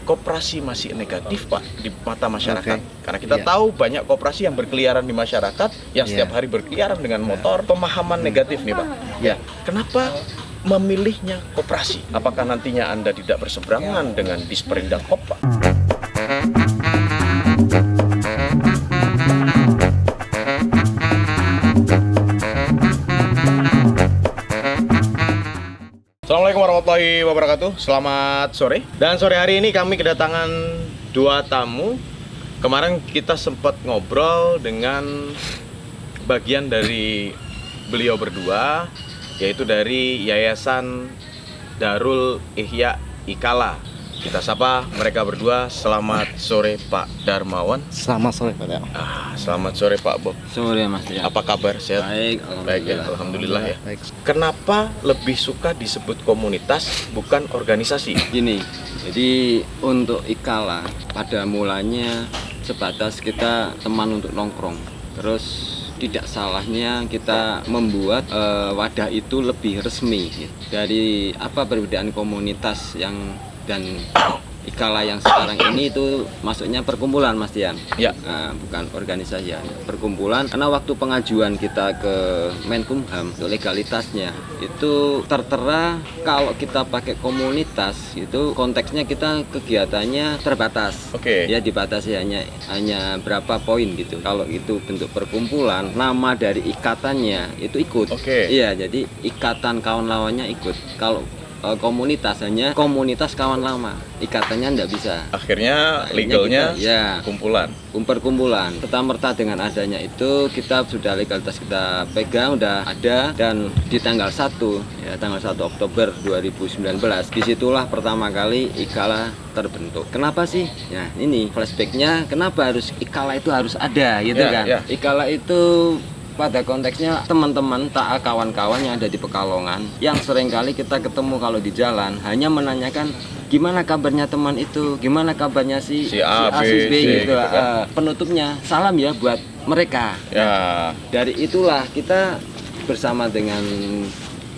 koperasi masih negatif Pak di mata masyarakat? Karena kita tahu banyak koperasi yang berkeliaran di masyarakat, yang setiap hari berkeliaran dengan motor. Pemahaman negatif nih Pak. Ya, kenapa memilihnya koperasi? Apakah nantinya Anda tidak berseberangan dengan Disperindak Hop Pak? Assalamualaikum warahmatullahi wabarakatuh. Selamat sore. Dan sore hari ini kami kedatangan dua tamu. Kemarin kita sempat ngobrol dengan bagian dari beliau berdua, yaitu dari Yayasan Darul Ihya Ikala. Kita sapa mereka berdua. Selamat sore Pak Darmawan. Selamat sore Pak. Selamat sore Pak Bob. Sore Mas ya. Apa kabar? Sehat? Baik, Baik ya, alhamdulillah ya. Baik. Kenapa lebih suka disebut komunitas bukan organisasi? Gini, jadi untuk Ikala pada mulanya sebatas kita teman untuk nongkrong. Terus tidak salahnya kita membuat wadah itu lebih resmi gitu. Dari apa perbedaan komunitas yang dan Ikala yang sekarang ini itu maksudnya perkumpulan Mas Dian. Ya. Bukan organisasi ya, perkumpulan. Karena waktu pengajuan kita ke Menkumham untuk legalitasnya itu tertera kalau kita pakai komunitas itu konteksnya kita kegiatannya terbatas. Oke. Ya dibatasi hanya berapa poin gitu. Kalau itu bentuk perkumpulan, nama dari ikatannya itu ikut. Oke. Iya, jadi ikatan kawan lawannya ikut. Kalau komunitas hanya komunitas kawan lama, ikatannya ndak bisa. Akhirnya legalnya ya kumpulan. Perkumpulan. Serta-merta dengan adanya itu kita sudah legalitas kita pegang udah ada, dan di tanggal 1 ya tanggal 1 Oktober 2019 disitulah pertama kali Ikala terbentuk. Kenapa sih? Ya ini flashbacknya kenapa harus Ikala itu harus ada gitu kan. Ya. Ikala itu pada konteksnya teman-teman kawan-kawan yang ada di Pekalongan yang sering kali kita ketemu kalau di jalan hanya menanyakan gimana kabarnya teman itu, gimana kabarnya si A, si B gitu. kan. Penutupnya salam ya buat mereka. Ya. Dari itulah kita bersama dengan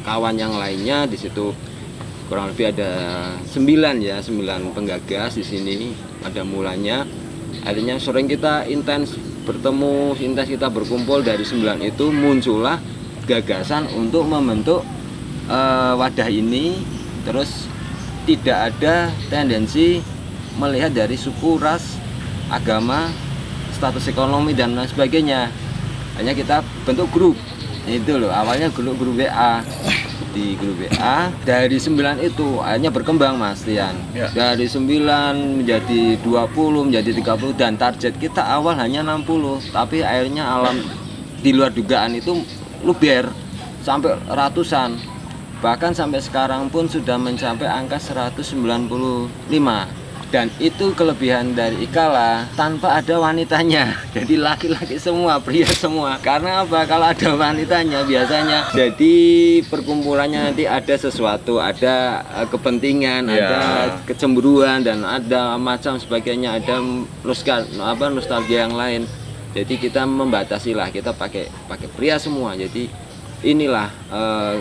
kawan yang lainnya di situ kurang lebih ada 9 penggagas di sini pada mulanya. Akhirnya sering kita intens bertemu, kita berkumpul. Dari 9 itu muncullah gagasan untuk membentuk wadah ini. Terus tidak ada tendensi melihat dari suku, ras, agama, status ekonomi dan lain sebagainya. Hanya kita bentuk grup. Itu loh, awalnya grup WA. Di grup WA dari 9 itu akhirnya berkembang Mas Tian. Ya. Dari 9 menjadi 20, menjadi 30, dan target kita awal hanya 60, tapi akhirnya alam di luar dugaan itu luber sampai ratusan. Bahkan sampai sekarang pun sudah mencapai angka 195. Dan itu kelebihan dari Ikala, tanpa ada wanitanya. Jadi laki-laki semua, pria semua. Karena apa? Kalau ada wanitanya biasanya jadi perkumpulannya nanti ada sesuatu, ada kepentingan, ada kecemburuan, dan ada macam sebagainya, ada nostalgia yang lain. Jadi kita membatasi lah, kita pakai pria semua. Jadi inilah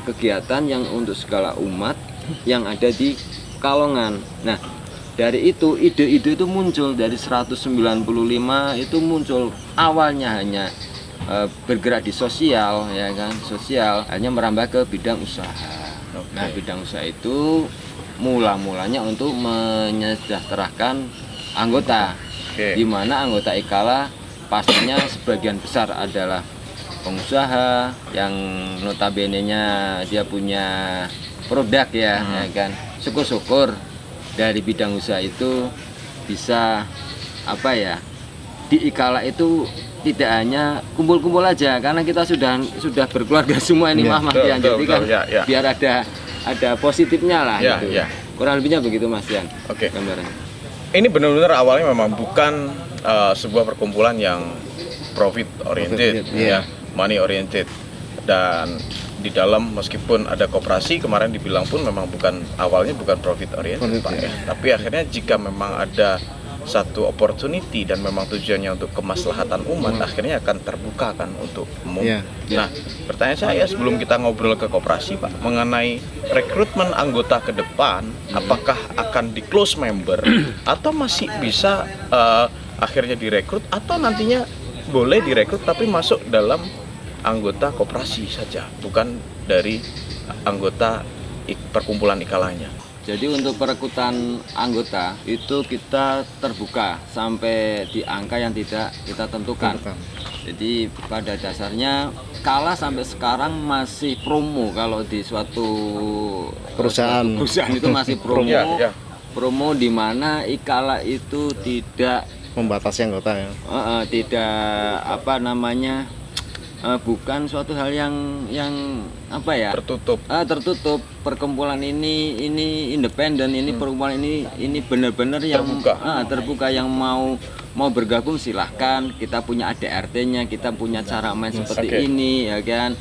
kegiatan yang untuk segala umat yang ada di Pekalongan. Nah, dari itu ide-ide itu muncul dari 195 itu muncul awalnya hanya bergerak di sosial ya kan, sosial hanya merambah ke bidang usaha. Okay. Nah, bidang usaha itu mulanya untuk menyejahterakan anggota. Okay. Di mana anggota Ikala pastinya sebagian besar adalah pengusaha yang notabene-nya dia punya produk ya kan. Syukur-syukur dari bidang usaha itu bisa apa ya, di Ikala itu tidak hanya kumpul-kumpul aja, karena kita sudah berkeluarga semua ini Mas Dian. Jadi kan biar ada positifnya lah gitu. Kurang lebihnya begitu Mas Dian. Oke. Gambarannya. Ini benar-benar awalnya memang bukan sebuah perkumpulan yang profit oriented, ya, money oriented. Dan di dalam meskipun ada koperasi kemarin dibilang pun memang awalnya bukan profit oriented Pak ya. Tapi akhirnya jika memang ada satu opportunity dan memang tujuannya untuk kemaslahatan umat, akhirnya akan terbuka kan untuk umum. Iya. Nah, pertanyaan saya sebelum kita ngobrol ke koperasi Pak, mengenai rekrutmen anggota ke depan, apakah akan di close member atau masih bisa akhirnya direkrut, atau nantinya boleh direkrut tapi masuk dalam anggota koperasi saja, bukan dari anggota perkumpulan ikalanya. Jadi untuk perekrutan anggota itu kita terbuka sampai di angka yang tidak kita tentukan. Jadi pada dasarnya Kala sampai sekarang masih promo kalau di suatu Perusahaan itu masih promo. Ya. Promo di mana Ikala itu tidak membatasi anggota ya. tidak apa namanya bukan suatu hal yang apa ya, Tertutup. tertutup. Perkumpulan ini independen, ini perkumpulan ini benar-benar yang terbuka, yang mau bergabung silahkan. Kita punya ADRT-nya, kita punya cara main seperti ini ya kan.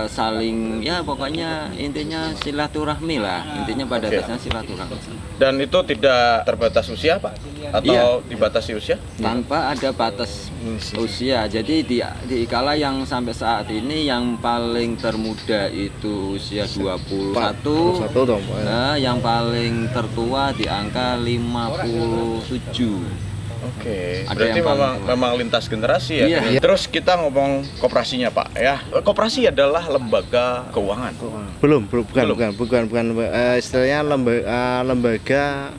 Saling ya pokoknya intinya silaturahmi lah, intinya pada dasarnya silaturahmi. Dan itu tidak terbatas usia Pak? Atau dibatasi usia? Tanpa ada batas usia. Jadi di Ikala yang sampai saat ini yang paling termuda itu usia 21. Dong, Pak. Nah, yang paling tertua di angka 57. Oke, Ada berarti yang paling memang lintas generasi ya. Iya. Terus kita ngomong koperasinya Pak ya. Koperasi adalah lembaga keuangan. Bukan istilahnya lembaga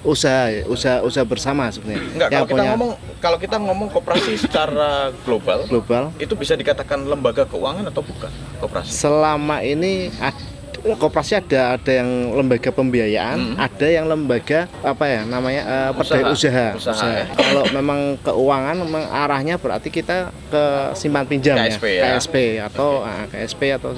usaha bersama sebenarnya. Enggak, Yang kalau kita ngomong koperasi secara global, global, itu bisa dikatakan lembaga keuangan atau bukan koperasi? selama ini koperasi ada yang lembaga pembiayaan, ada yang lembaga apa ya namanya usaha. ya. Kalau memang keuangan memang arahnya berarti kita ke simpan pinjam KSP ya, ya. KSP atau KSP atau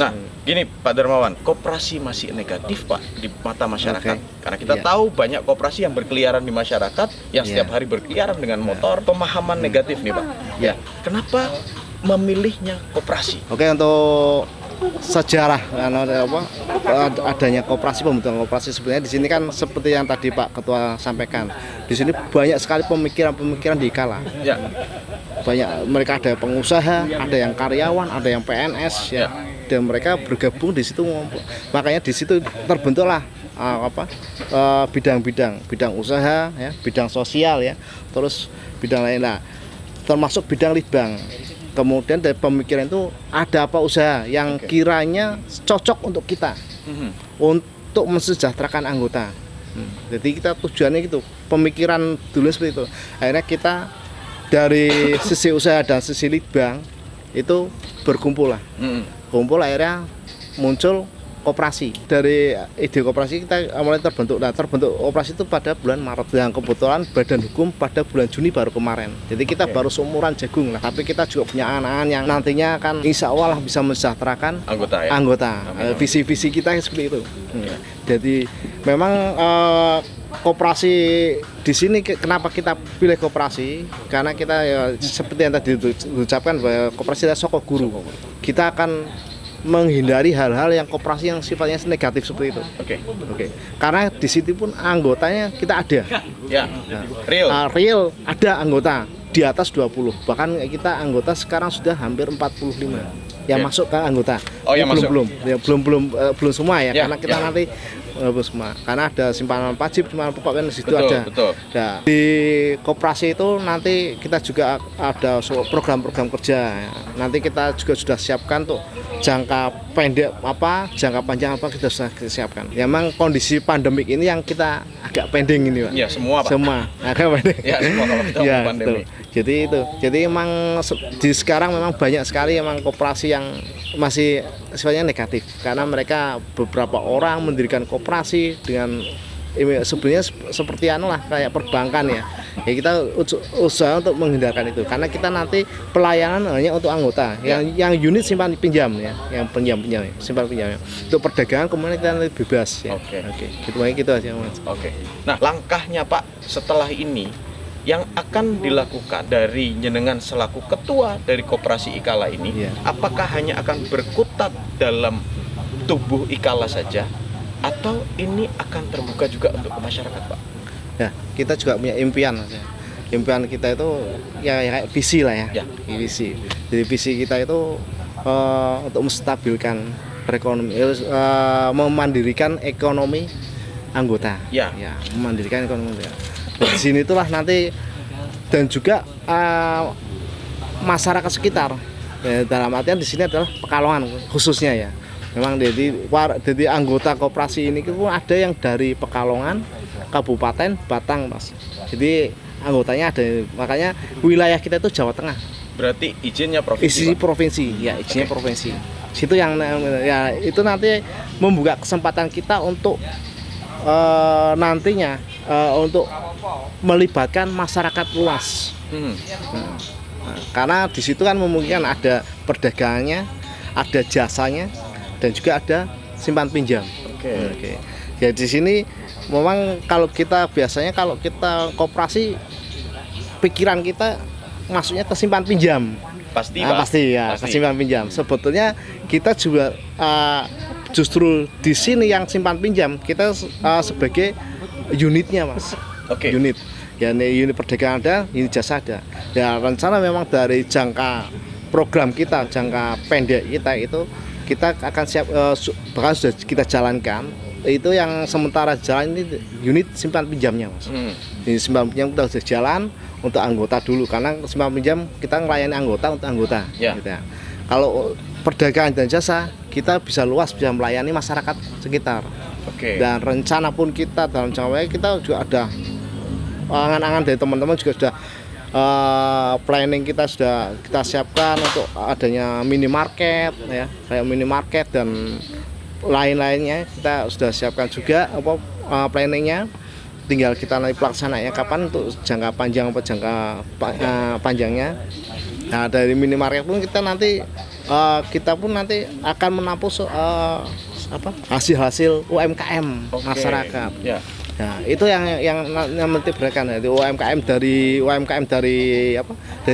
Nah, gini Pak Darmawan, koperasi masih negatif Pak di mata masyarakat. Karena kita tahu banyak koperasi yang berkeliaran di masyarakat, yang setiap hari berkeliaran dengan motor. Pemahaman negatif nih Pak. Ya, kenapa memilihnya koperasi? Oke, untuk sejarah adanya koperasi, pembentukan koperasi sebenarnya di sini kan seperti yang tadi Pak Ketua sampaikan. Di sini banyak sekali pemikiran di Ikala. Ya. Banyak, mereka ada pengusaha, ada yang karyawan, ada yang PNS ya. Dan mereka bergabung di situ, makanya di situ terbentuklah bidang usaha ya, bidang sosial ya, terus bidang lain lah, termasuk bidang litbang. Kemudian dari pemikiran itu ada apa usaha yang kiranya cocok untuk kita, untuk mensejahterakan anggota. Jadi kita tujuannya gitu, pemikiran dulu seperti itu. Akhirnya kita dari sisi usaha dan sisi litbang itu berkumpul lah. Kumpul akhirnya muncul koperasi. Dari ide koperasi kita mulai terbentuk. Nah, terbentuk koperasi itu pada bulan Maret. Yang kebetulan badan hukum pada bulan Juni baru kemarin. Jadi kita baru seumuran Jagung lah. Tapi kita juga punya anak-anak yang nantinya akan insya Allah bisa mensejahterakan anggota. Visi-visi kita seperti itu. Jadi memang koperasi di sini, kenapa kita pilih koperasi? Karena kita ya, seperti yang tadi diucapkan bahwa koperasi adalah soko guru. Kita akan menghindari hal-hal yang koperasi yang sifatnya negatif seperti itu. Oke. Karena di situ pun anggotanya kita ada. Ya. Real ada anggota di atas 20. Bahkan kita anggota sekarang sudah hampir 45 yang masuk ke anggota. Oh, yang belum semua ya, karena kita nanti semua. Karena ada simpanan wajib, simpanan pokok kan di situ ada. Nah, di koperasi itu nanti kita juga ada program-program kerja. Nanti kita juga sudah siapkan tuh jangka pendek jangka panjang kita sudah siapkan. Ya, memang kondisi pandemik ini yang kita agak pending ini Pak. Ya, semua Pak. Semua agak pending. Ya, semua kalau kita pandemi. Jadi memang di sekarang memang banyak sekali memang koperasi yang masih sifatnya negatif karena mereka beberapa orang mendirikan koperasi dengan sebenarnya seperti kayak perbankan ya. Ya kita usaha untuk menghindarkan itu karena kita nanti pelayanan hanya untuk anggota yang unit simpan pinjam ya, yang pinjam simpan pinjam. Untuk perdagangan kemudian kita nanti bebas ya. Oke. Gitu aja Mas. Nah, langkahnya Pak setelah ini yang akan dilakukan dari jenengan selaku ketua dari koperasi Ikala ini, apakah hanya akan berkutat dalam tubuh Ikala saja atau ini akan terbuka juga untuk masyarakat Pak? Ya, kita juga punya impian, Mas, ya. Impian kita itu ya kayak visi lah ya. Ya. Visi. Jadi visi kita itu untuk menstabilkan perekonomian, memandirikan ekonomi anggota. Ya. Memandirikan ekonomi. Ya. Di sini itulah nanti dan juga masyarakat sekitar. Ya, dalam artian di sini adalah Pekalongan khususnya ya. Memang jadi anggota koperasi ini pun ada yang dari Pekalongan, Kabupaten Batang, Mas. Jadi anggotanya ada, makanya wilayah kita itu Jawa Tengah. Berarti izinnya provinsi. Provinsi, ya izinnya provinsi. Situ yang ya itu nanti membuka kesempatan kita untuk nantinya untuk melibatkan masyarakat luas. Karena di situ kan memungkinkan ada perdagangannya, ada jasanya, dan juga ada simpan pinjam. Oke. Ya di sini memang kalau kita biasanya kalau kita koperasi pikiran kita masuknya ke simpan pinjam. Pasti Ke simpan pinjam. Sebetulnya kita juga justru di sini yang simpan pinjam kita sebagai unitnya, Mas. Unit. Ya unit perdagangan ada, unit jasa ada. Ya rencana memang dari jangka program kita, jangka pendek kita itu kita akan siap bahkan sudah kita jalankan. Itu yang sementara jalan ini unit simpan pinjamnya, Mas. Ini simpan pinjam kita sudah jalan untuk anggota dulu karena simpan pinjam kita melayani anggota untuk anggota. Ya. Gitu ya. Kalau perdagangan dan jasa kita bisa luas, bisa melayani masyarakat sekitar. Dan rencana pun kita dalam jangka kita juga ada angan-angan dari teman-teman juga sudah planning kita sudah kita siapkan untuk adanya minimarket ya, kayak minimarket dan lain-lainnya kita sudah siapkan juga planningnya, tinggal kita nanti pelaksananya kapan untuk jangka panjang atau jangka panjangnya. Nah dari minimarket pun kita nanti akan menampung hasil-hasil UMKM masyarakat. Nah itu yang mentibrakan dari UMKM dari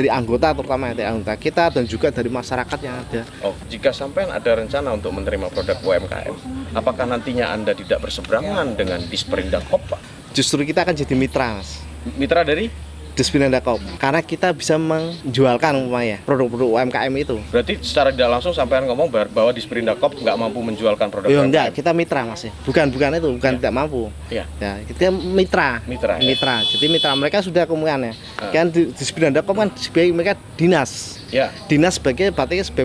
anggota, terutama dari anggota kita dan juga dari masyarakat yang ada. Jika sampai ada rencana untuk menerima produk UMKM, apakah nantinya Anda tidak berseberangan dengan Disperindak.Kop, Pak? Justru kita akan jadi mitra, Mas. Mitra dari Disperindak.Kop, karena kita bisa menjualkan produk-produk UMKM itu. Berarti secara tidak langsung sampean ngomong bahwa Disperindak.Kop nggak mampu menjualkan produk UMKM? Enggak, kita mitra, Mas. Bukan tidak mampu. Ya, kita mitra. Jadi mitra mereka sudah kemudian ya. Kan Disperindak.Kop kan sebagai mereka dinas. Dinas sebagai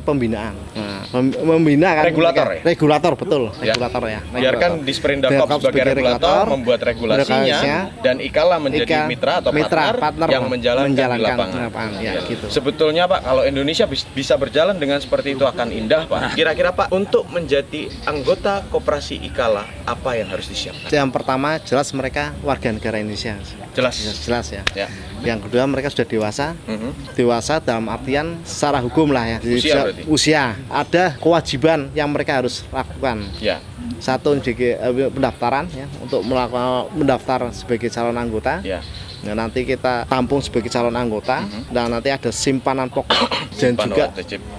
pembinaan. Membina kan regulator betul. Regulator ya. Biarkan Disperindak.Kop sebagai regulator membuat regulasinya dan IKALA menjadi mitra atau partner yang menjalankan di lapangan. Gitu. Sebetulnya Pak, kalau Indonesia bisa berjalan dengan seperti itu akan indah, Pak. Kira-kira Pak, untuk menjadi anggota koperasi IKALA apa yang harus disiapkan? Yang pertama jelas mereka warga negara Indonesia. Jelas ya. Yang kedua mereka sudah dewasa. Dewasa dalam artian secara hukum lah ya. Usia. Ada kewajiban yang mereka harus lakukan. Satu pendaftaran ya, untuk mendaftar sebagai calon anggota. Nah, nanti kita tampung sebagai calon anggota dan nanti ada simpanan pokok dan juga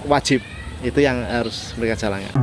wajib. Itu yang harus mereka jalankan.